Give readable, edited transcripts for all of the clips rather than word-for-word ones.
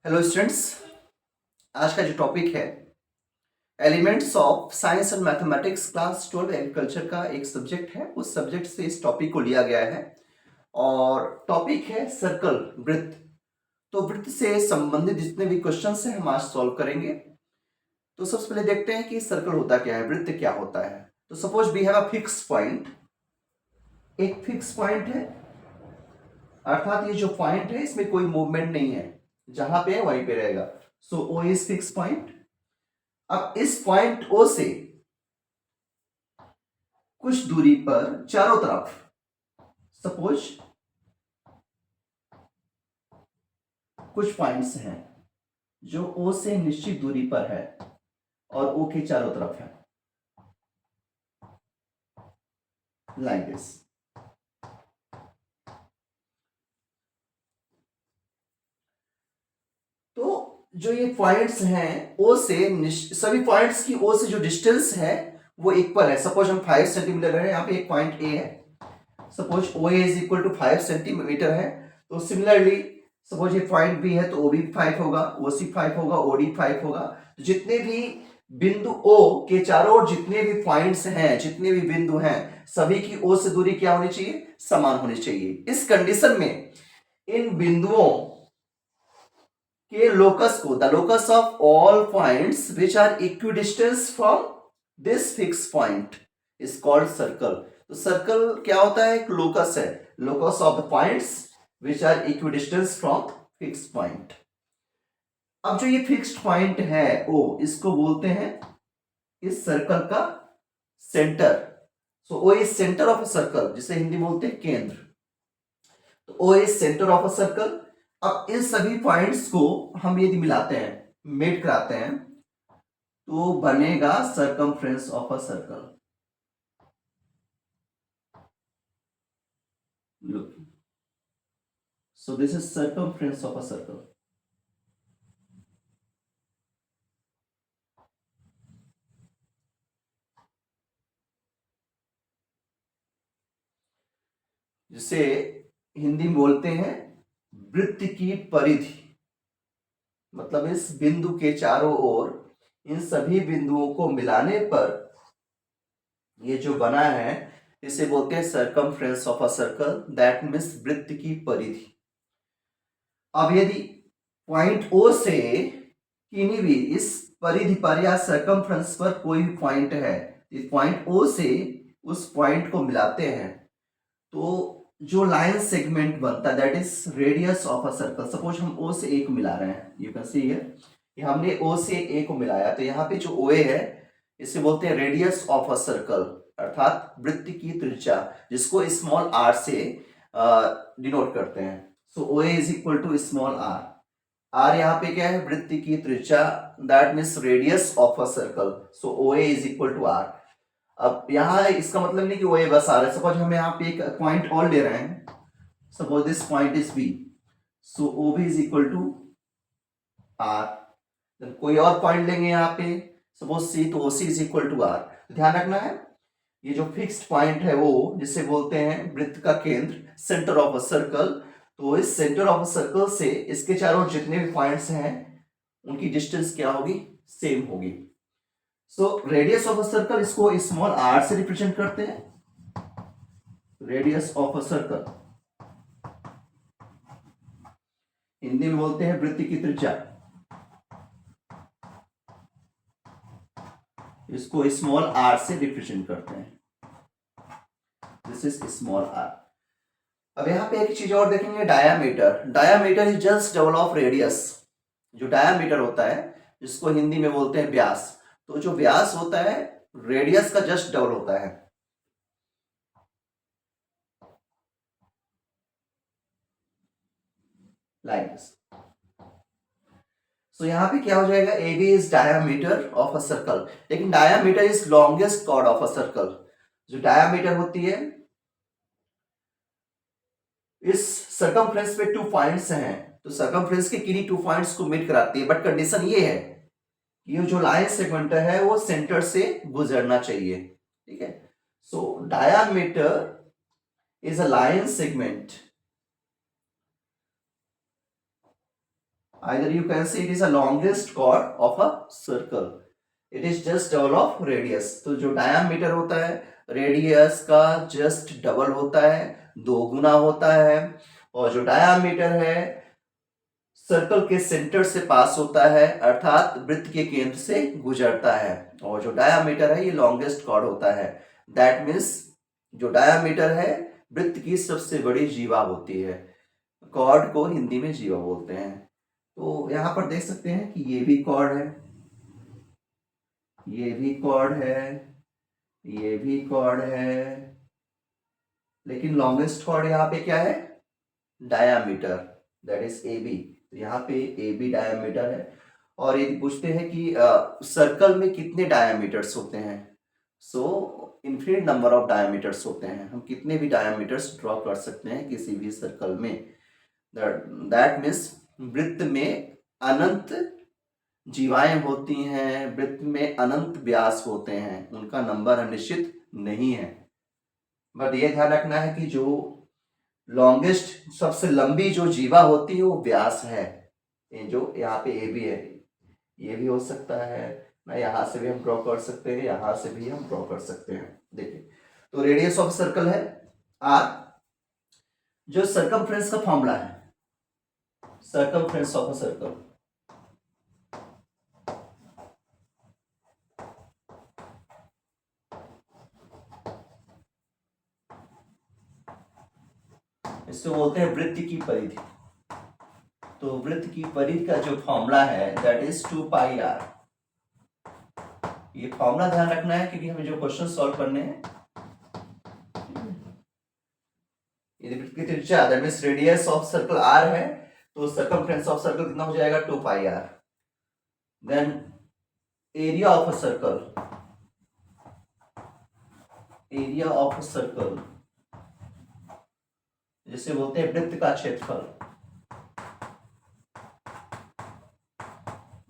Hello students. आज का जो टॉपिक है elements of science and mathematics class 12 agriculture का एक सब्जेक्ट है। उस सब्जेक्ट से इस टॉपिक को लिया गया है और टॉपिक है सर्कल, वृत्त। तो वृत्त से संबंधित जितने भी क्वेश्चंस हैं हम आज सॉल्व करेंगे। तो सबसे पहले देखते हैं कि सर्कल होता क्या है, वृत्त क्या होता है। तो suppose we have a fix point. एक फिक्स पॉइंट है, अर्थात ये जो पॉइंट है इसमें कोई मूवमेंट नहीं है, जहां पे है वहीं पे रहेगा। सो ओ इज फिक्स पॉइंट। अब इस पॉइंट ओ से कुछ दूरी पर चारों तरफ, सपोज कुछ पॉइंट्स हैं जो ओ से निश्चित दूरी पर है और ओ के चारों तरफ है, लाइक दिस। तो जो ये पॉइंट्स हैं ओ से सभी पॉइंट्स की ओ से जो डिस्टेंस है वो इक्वल है। सपोज हम 5 सेंटीमीटर है, यहाँ पे एक पॉइंट ए है। Suppose O A is equal to 5 centimetre है। तो सिमिलरली सपोज ये पॉइंट बी है तो ओ बी 5 होगा, ओ सी 5 होगा, ओ डी 5 होगा। तो जितने भी बिंदु ओ के चारों ओर जितने भी पॉइंट्स हैं, जितने भी बिंदु हैं, सभी की ओ से दूरी क्या होनी चाहिए? समान होनी चाहिए। इस कंडीशन में इन बिंदुओं के लोकस को, the locus of all points which are equidistance from this fix point is called circle. तो सर्कल क्या होता है? एक लोकस है, locus of the points which are equidistance from fix point. अब जो ये फिक्स्ड पॉइंट है ओ, इसको बोलते हैं इस सर्कल का centre. So O is centre of a circle, जिसे हिंदी में बोलते हैं केंद्र। तो O is centre of a circle. अब इन सभी पॉइंट्स को हम यदि मिलाते हैं, मेट कराते हैं, तो बनेगा circumference of a circle. Look, so this is circumference of a circle. जिसे हिंदी में बोलते हैं वृत्त की परिधि। मतलब इस बिंदु के चारों ओर इन सभी बिंदुओं को मिलाने पर ये जो बना है इसे बोलते हैं circumference of a circle, that means वृत्त की परिधि। अब यदि पॉइंट ओ से किन्हीं भी इस परिधि पर या सर्कमफ्रेंस पर कोई भी पॉइंट है, इस पॉइंट ओ से उस पॉइंट को मिलाते हैं तो जो लाइन सेगमेंट बनता है that is radius of a circle. Suppose हम ओ से ए को मिला रहे हैं, यू कैन सी हियर कि हमने ओ से ए को मिलाया, तो यहाँ पे जो ओ ए है इसे बोलते हैं रेडियस ऑफ अ सर्कल, अर्थात वृत्त की त्रिज्या, जिसको स्मॉल आर से डिनोट करते हैं। So O A is equal to small R. R यहाँ पे क्या है? वृत्त की त्रिज्या, that means radius of a circle. So O A is equal to R. अब यहाँ इसका मतलब नहीं कि ओ ए बस आ रहा है। सपोज हम यहाँ पे एक पॉइंट और ले रहे हैं, suppose this point is B, so O B is equal to R. कोई और पॉइंट लेंगे यहाँ पे, सपोज सी, तो O C is equal to R. ध्यान रखना है ये जो फिक्स्ड पॉइंट है वो जिसे बोलते हैं वृत्त का केंद्र, सेंटर ऑफ अ सर्कल। तो इस सेंटर ऑफ अ सर्कल से इसके चारों ओर जितने भी पॉइंट्स हैं उनकी डिस्टेंस क्या होगी? सेम होगी। So radius of a circle, इसको स्मॉल आर से रिप्रेजेंट करते हैं। Radius of a circle Hindi में बोलते हैं वृत्त की त्रिज्या, इसको स्मॉल आर से रिप्रेजेंट करते हैं। This is small r. अब यहां पे एक चीज और देखेंगे, diameter. Diameter is just double of radius. जो डायामीटर होता है जिसको हिंदी में बोलते हैं व्यास, तो जो व्यास होता है रेडियस का जस्ट डबल होता है। Like this. सो यहाँ पे क्या हो जाएगा? A B is diameter of a circle. लेकिन diameter is longest chord of a circle. जो डायामीटर होती है, इस सर्कमफ्रेंस पे टू पॉइंट्स हैं, तो सर्कमफ्रेंस के किन्हीं टू पॉइंट्स को मीट कराती है। बट कंडीशन ये है कि ये जो लाइन सेगमेंट है वो सेंटर से गुजरना चाहिए। ठीक है। So diameter is a line segment, either you can say it is a longest chord of a circle. It is just double of radius. तो जो डायमीटर होता है रेडियस का जस्ट डबल होता है, दो गुना होता है, और जो डायमीटर है सर्कल के सेंटर से पास होता है, अर्थात वृत्त के केंद्र से गुजरता है, और जो डायमीटर है ये लॉन्गेस्ट कॉर्ड होता है। दैट मीन्स जो डायमीटर है वृत्त की सबसे बड़ी जीवा होती है। कॉर्ड को हिंदी में जीवा बोलते हैं। तो यहां पर देख सकते हैं कि ये भी कॉर्ड है, ये भी कॉर्ड है, ये भी कॉर्ड है, लेकिन लॉन्गेस्ट कॉर्ड यहाँ पे क्या है? Diameter, that is A B. तो यहाँ पे ए बी डायामीटर है। और ये पूछते हैं कि सर्कल में कितने डायामीटर्स होते हैं? सो इन्फिनिट नंबर ऑफ डायामीटर्स होते हैं। हम कितने भी डायामीटर्स ड्रॉ कर सकते हैं किसी भी सर्कल में। दैट मीन्स वृत्त में अनंत जीवाएं होती हैं, वृत्त में अनंत व्यास होते हैं, उनका नंबर निश्चित नहीं है। बट ये ध्यान रखना है कि जो लॉन्गेस्ट सबसे लंबी जो जीवा होती है वो व्यास है। ये जो यहाँ पे ए भी है, ये भी हो सकता है ना, यहाँ से भी हम ड्रॉ कर सकते हैं, यहाँ से भी हम ड्रॉ कर सकते हैं। देखिए, तो रेडियस ऑफ सर्कल है आर। जो सर्कमफ्रेंस का फॉर्मूला है, सर्कमफ्रेंस ऑफ अ सर्कल, इसको बोलते हैं वृत्त की परिधि। तो वृत्त की परिधि का जो फॉर्मूला है दैट इज 2 पाई आर। ये फॉर्मूला ध्यान रखना है क्योंकि हमें जो क्वेश्चन सॉल्व करने हैं, ये वृत्त की त्रिज्या that means radius of circle R है, तो सर्कमफ्रेंस ऑफ सर्कल कितना हो जाएगा? 2 pi R. Then area of a circle, area of a circle जिसे बोलते हैं वृत्त का क्षेत्रफल,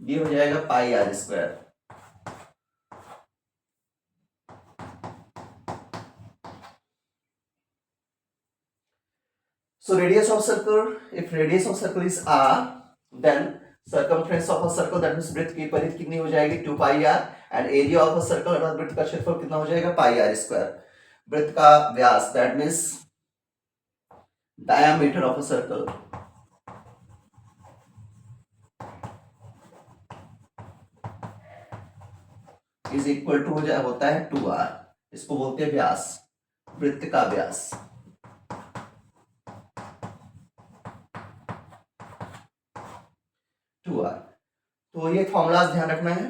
ये हो जाएगा pi are square. So radius of circle, if radius of circle is r, then circumference of a circle that means वृत्त की परिधि कितनी हो जाएगी? 2 pi R. And area of a circle अर्थात वृत्त का क्षेत्रफल कितना हो जाएगा? Pi are square. वृत्त का व्यास that means diameter of a circle is equal to होता है 2r। इसको बोलते हैं व्यास, वृत्त का व्यास। तो ये फॉर्मूला ध्यान रखना है।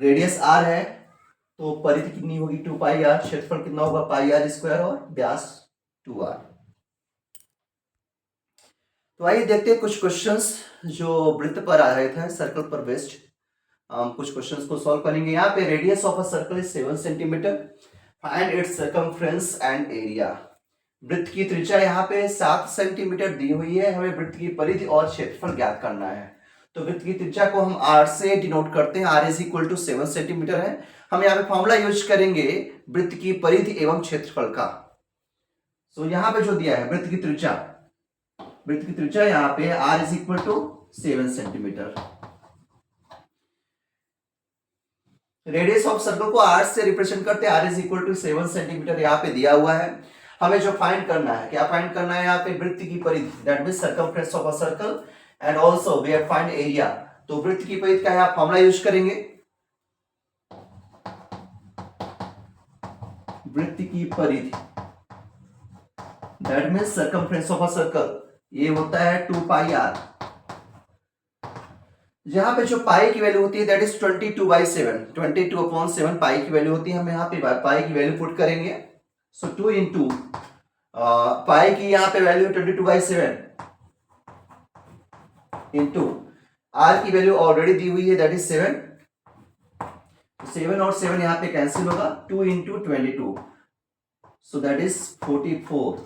रेडियस r है तो परिधि कितनी होगी? 2 पाई आर। क्षेत्रफल कितना होगा? पाई आर स्क्वायर, और व्यास 2r। तो आइए देखते हैं कुछ क्वेश्चंस जो वृत्त पर आधारित है, सर्कल पर बेस्ड। हम कुछ क्वेश्चंस को सॉल्व करेंगे। यहाँ पे radius of a circle is 7 centimetre, find its circumference and area. वृत्त की त्रिज्या यहाँ पे 7 सेंटीमीटर दी हुई है, हमें वृत्त की परिधि और क्षेत्रफल ज्ञात करना है। तो वृत्त की त्रिज्या को हम r से डिनोट करते हैं, r is equal to 7 centimetre है। हम यहाँ पे फॉर्मूला यूज करेंगे वृत्त की परिधि एवं क्षेत्रफल का। तो यहाँ पे जो दिया है वृत्त की त्रिज्या, वृत्त की त्रिज्या यहाँ पे r is equal to 7 centimetre. Radius of circle को r से रिप्रेजेंट करते हैं, r is equal to 7 centimetre यहाँ पे दिया हुआ है। हमें जो फाइंड करना है, क्या फाइंड करना है? यहाँ पे वृत्त की परिधि that means circumference of a circle, and also we have find area. तो वृत्त की परिधि का यहाँ फॉर्मूला यूज करेंगे, वृत्त की परिधि that means circumference of a circle, ये होता है 2 पाई आर। जहां पे जो पाई की वैल्यू होती है दैट इज 22/7, 22/7 पाई की वैल्यू होती है। हम यहाँ पे पाई की वैल्यू पुट करेंगे। सो 2 इंटू पाई की यहाँ पे वैल्यू 22/7 इंटू आर की वैल्यू ऑलरेडी दी हुई है दैट इज 7। 7 और 7 यहाँ पे कैंसिल होगा, 2 इंटू 22, सो दैट इज 44।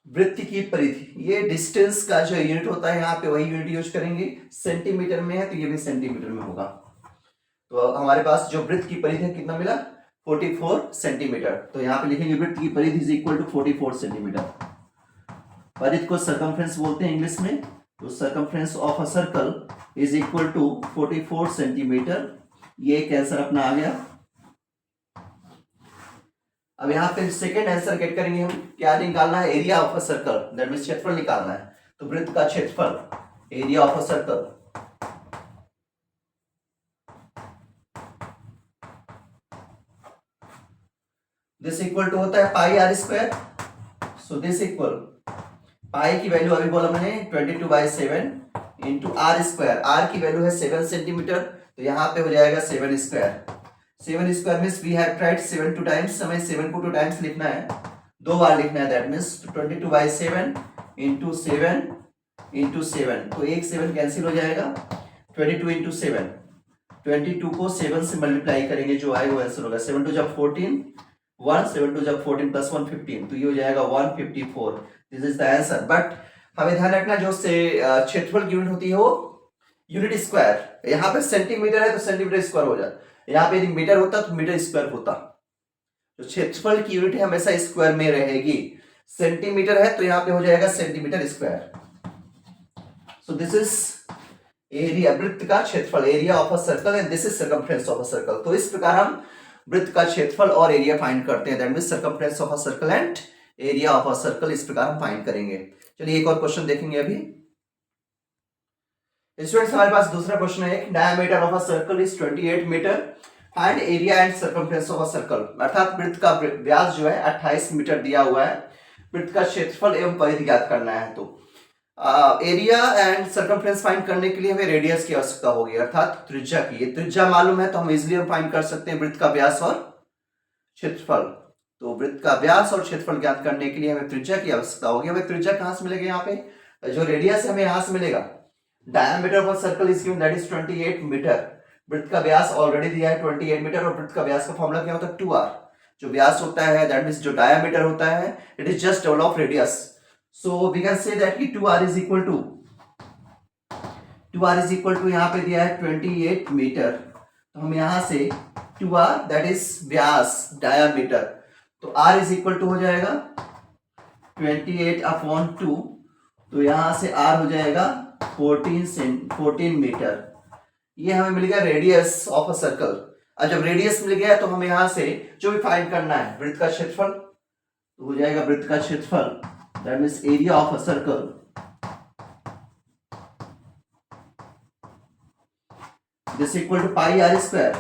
वृत्त की परिधि, ये डिस्टेंस का जो यूनिट होता है यहाँ पे वही यूनिट यूज करेंगे। सेंटीमीटर में है तो ये भी सेंटीमीटर में होगा। तो हमारे पास जो वृत्त की परिधि है कितना मिला? 44 सेंटीमीटर। तो यहाँ पे लिखेंगे वृत्त की परिधि इज इक्वल टू 44 सेंटीमीटर। परिधि को सरकमफ्रेंस बोलते हैं इंग्लिश में। तो circumference of a circle is equal to 44 centimetre. ये एक आंसर अपना आ गया। अब यहाँ पे सेकेंड आंसर गेट करेंगे हम। क्या निकालना है? Area of a circle, that means क्षेत्रफल निकालना है। तो वृत्त का क्षेत्रफल, area of a circle, this equal to होता है pi are square. So this equal, pi की वैल्यू अभी बोला मैंने 22/7 इंटू आर स्क्वायर। आर की वैल्यू है 7 सेंटीमीटर, तो यहाँ पे हो जाएगा 7 square. 7 square means we have tried 7 2 times, हमें 7 को 2 टाइम्स लिखना है, 2 बार लिखना है। दैट मीन्स 22/7 इंटू 7 इंटू 7, तो एक 7 कैंसिल हो जाएगा। 22 इंटू 7, 22 को 7 से मल्टीप्लाई करेंगे, जो आएगा वो आंसर होगा। 7 2 जब 14, 1 7 2 जब 14 प्लस 1 15, तो ये हो जाएगा 154। This is the answer. But हमें ध्यान रखना, जो से क्षेत्रफल की यूनिट होती है वो यूनिट स्क्वायर। यहाँ पे सेंटीमीटर है तो सेंटीमीटर स्क्वायर हो जाता, यहाँ पे यदि मीटर होता तो मीटर स्क्वायर होता। तो क्षेत्रफल की यूनिट हमेशा स्क्वायर में रहेगी। सेंटीमीटर है तो यहाँ पे हो जाएगा centimetre square. So this is area, वृत्त का क्षेत्रफल, area of a circle, and this is circumference of a circle. तो इस प्रकार हम वृत्त का क्षेत्रफल और एरिया फाइंड करते हैं। That means circumference of a circle and area of a circle, इस प्रकार हम फाइंड करेंगे। चलिए एक और क्वेश्चन देखेंगे अभी। स्टूडेंट्स हमारे पास दूसरा क्वेश्चन है, diameter of a circle is 28 metre, find area and circumference of a circle. अर्थात वृत्त का व्यास जो है 28 मीटर दिया हुआ है, वृत्त का क्षेत्रफल एवं परिधि ज्ञात करना है। तो एरिया एंड सर्कमफ्रेंस फाइंड करने के लिए हमें रेडियस की आवश्यकता होगी, अर्थात त्रिज्या की। ये त्रिज्या मालूम है तो हम इजिली फाइंड कर सकते हैं वृत्त का व्यास और क्षेत्रफल। तो वृत्त का व्यास और क्षेत्रफल ज्ञात करने के लिए हमें त्रिज्या की आवश्यकता होगी। हमें त्रिज्या कहां से मिलेगा? यहाँ पे जो रेडियस है हमें यहां से मिलेगा। Diameter of circle is given, that is 28 metre. वृत्त का व्यास ऑलरेडी दिया है 28 मीटर, और वृत्त का व्यास का फॉर्मूला क्या होता है? 2r। जो व्यास होता है दैट मींस जो डायमीटर होता है it is just double of radius. So we can say that कि 2r is equal to, 2r is equal to यहाँ पे दिया है 28 मीटर। तो हम यहां से 2r that is Vyas, diameter, तो r इज इक्वल टू हो जाएगा 28/2। तो यहां से r हो जाएगा 14 मीटर। ये हमें मिल गया रेडियस ऑफ अ सर्कल। अब जब रेडियस मिल गया तो हमें यहां से जो भी फाइंड करना है वृत्त का क्षेत्रफल, तो हो जाएगा वृत्त का क्षेत्रफल that means area of a circle this equal to pi are square.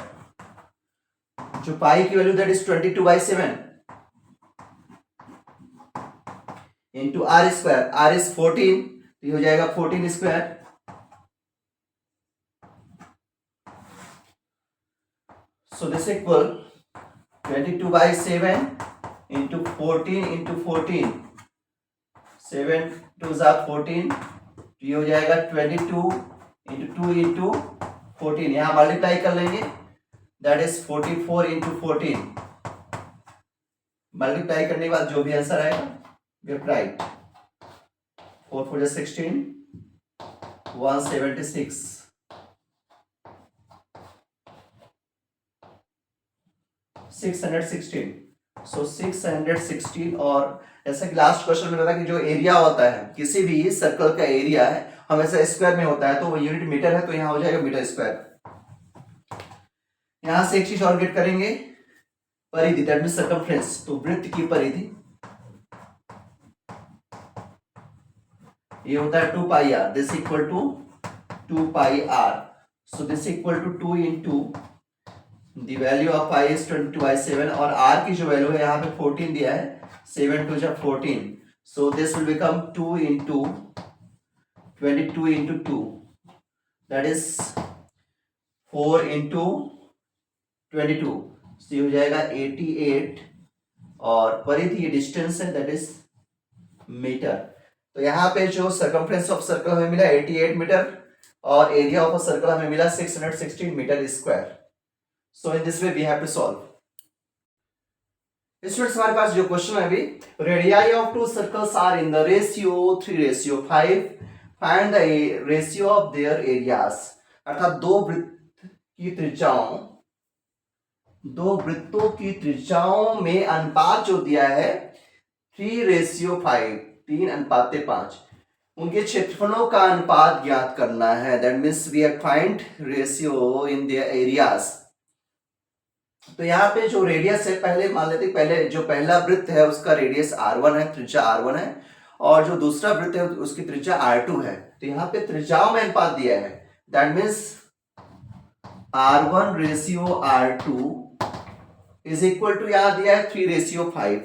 जो पाई की value that is 22/7 into are square, r is 14, तो ये हो जाएगा 14 square. So this equal 22/7 into 14 into 14, 7 2s are 14, तो ये हो जाएगा 22 into 2 into 14, यहाँ मल्टीप्लाई कर लेंगे, दैट इज 44 into 14। मल्टीप्लाई करने के बाद जो भी आंसर आएगा वी हैव राइट। 4 4 16, 176, 616। सो 616, और जैसा कि लास्ट क्वेश्चन में बताया कि जो एरिया होता है किसी भी सर्कल का एरिया है हमेशा स्क्वायर में होता है, तो वो यूनिट मीटर है, तो यहां हो जाएगा मीटर स्क्वायर। यहां से एक चीज और गेट करेंगे, परिधि दैट मींस सर्कमफ्रेंस। तो वृत्त की परिधि ये होता है 2 pi R, this equal to 2 pi R. So this equal to 2 into the value of pi is 22/7, और r की जो वैल्यू है यहाँ पे 14 दिया है, 7 2 जब 14, so this will become 2 into 22 into 2, that is 4 into 22, so ये हो जाएगा 88, और परिधि ये डिस्टेंस है दैट इज मीटर। तो यहाँ पे जो सर्कमफ्रेंस ऑफ सर्कल हमें मिला 88 मीटर, और एरिया ऑफ अ सर्कल हमें मिला 616 metre square. So in this way we have to solve. Students हमारे पास जो क्वेश्चन है अभी, radii of two circles are in the ratio 3:5, find the ratio of their areas. अर्थात दो वृत्तों की त्रिज्याओं में अनुपात जो दिया है 3:5, 3:5। उनके क्षेत्रफलों का अनुपात ज्ञात करना है। That means we have find ratio in their areas. तो यहाँ पे जो रेडियस है, पहले मान लेते पहले जो पहला वृत्त है उसका रेडियस r1 है, त्रिज्या r1 है, और जो दूसरा वृत्त है उसकी त्रिज्या r2 है। तो यहाँ पे त्रिज्याओं में अनुपात दिया है। That means r1 ratio r2 is equal to, यहाँ दिया है 3:5।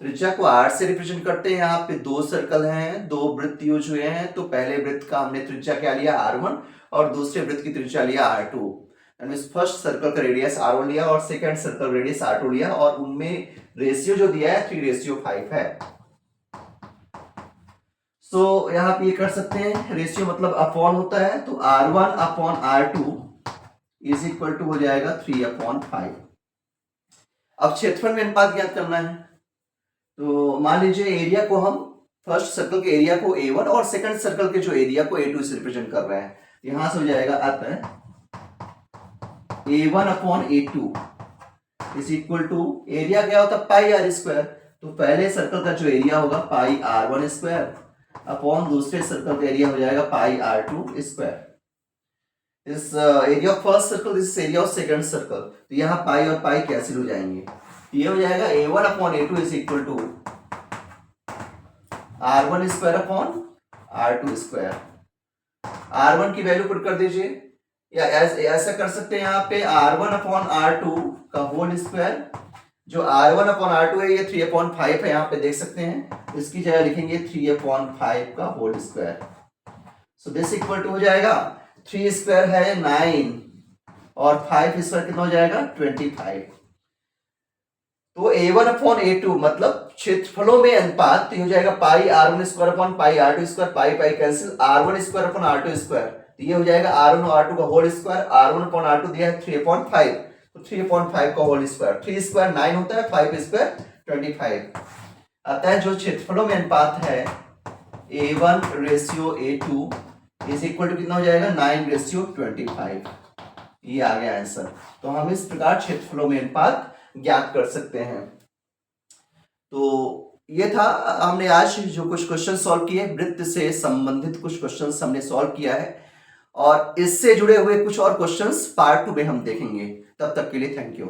त्रिज्या को r से रिप्रेजेंट करते हैं। यहाँ पे दो सर्कल हैं, दो वृत्त यूज हुए हैं। तो पहले वृत्त का हमने त्रिज्या क्या लिया, r1, और दूसरे वृत्त की त्रिज्या लिया r2। फर्स्ट सर्कल का रेडियस r1 लिया और सेकंड सर्कल रेडियस r2 लिया, और उनमें रेशियो जो दिया है 3:5 है। सो यहाँ पे ये कर सकते हैं, रेशियो मतलब अपॉन होता है, तो r1 upon r2 is equal to हो जाएगा 3/5। अब क्षेत्रफल में अनुपात ज्ञात करना है। तो मान लीजिए एरिया को हम, फर्स्ट सर्कल के एरिया को a1 और सेकंड सर्कल के जो एरिया को a2 से रिप्रेजेंट कर रहे हैं। यहां से हो जाएगा अतः a1 upon a2 is equal to, area क्या होता है पाई आर स्क्वायर। तो पहले सर्कल का जो एरिया होगा पाई r1 स्क्वायर अपॉन दूसरे सर्कल का एरिया हो जाएगा पाई r2 स्क्वायर। इस area of first circle, this area of second circle. तो यहाँ पाई और पाई कैंसिल हो जाएंगे। ये हो जाएगा a1 upon a2 is equal to r1 square upon r2 square. r1 की वैल्यू पुट कर दीजिए, या ऐसा कर सकते हैं यहाँ पे r1 अपॉन r2 का होल स्क्वायर। जो r1 अपॉन r2 है ये 3/5 है, यहाँ पे देख सकते हैं। इसकी जगह लिखेंगे 3/5 का whole square. So this equal to हो जाएगा, 3 स्क्वायर है 9 और 5 स्क्वायर कितना हो जाएगा 25। तो a1 अपॉन a2 मतलब क्षेत्रफलों में अनुपात हो जाएगा pi r1 square upon pi r2 square, pi pi cancel, r1 square upon r2 square. तो ये हो जाएगा r1 और r2 का whole square. r1 upon r2 दिया है 3/5, तो 3/5 का होल स्क्वायर। 3 स्क्वायर 9 होता है, 5 स्क्वायर 25। अतः जो क्षेत्रफलों में अनुपात है a1 ratio a2 is equal to कितना हो जाएगा 9:25। ये आ गया आंसर। तो हम इस प्रकार क्षेत्रफलों में अनुपात ज्ञात कर सकते हैं। तो ये था, हमने आज जो कुछ क्वेश्चन सॉल्व किए, वृत्त से संबंधित कुछ क्वेश्चंस हमने सॉल्व किया है, और इससे जुड़े हुए कुछ और क्वेश्चंस पार्ट 2 में हम देखेंगे। तब तक के लिए थैंक यू।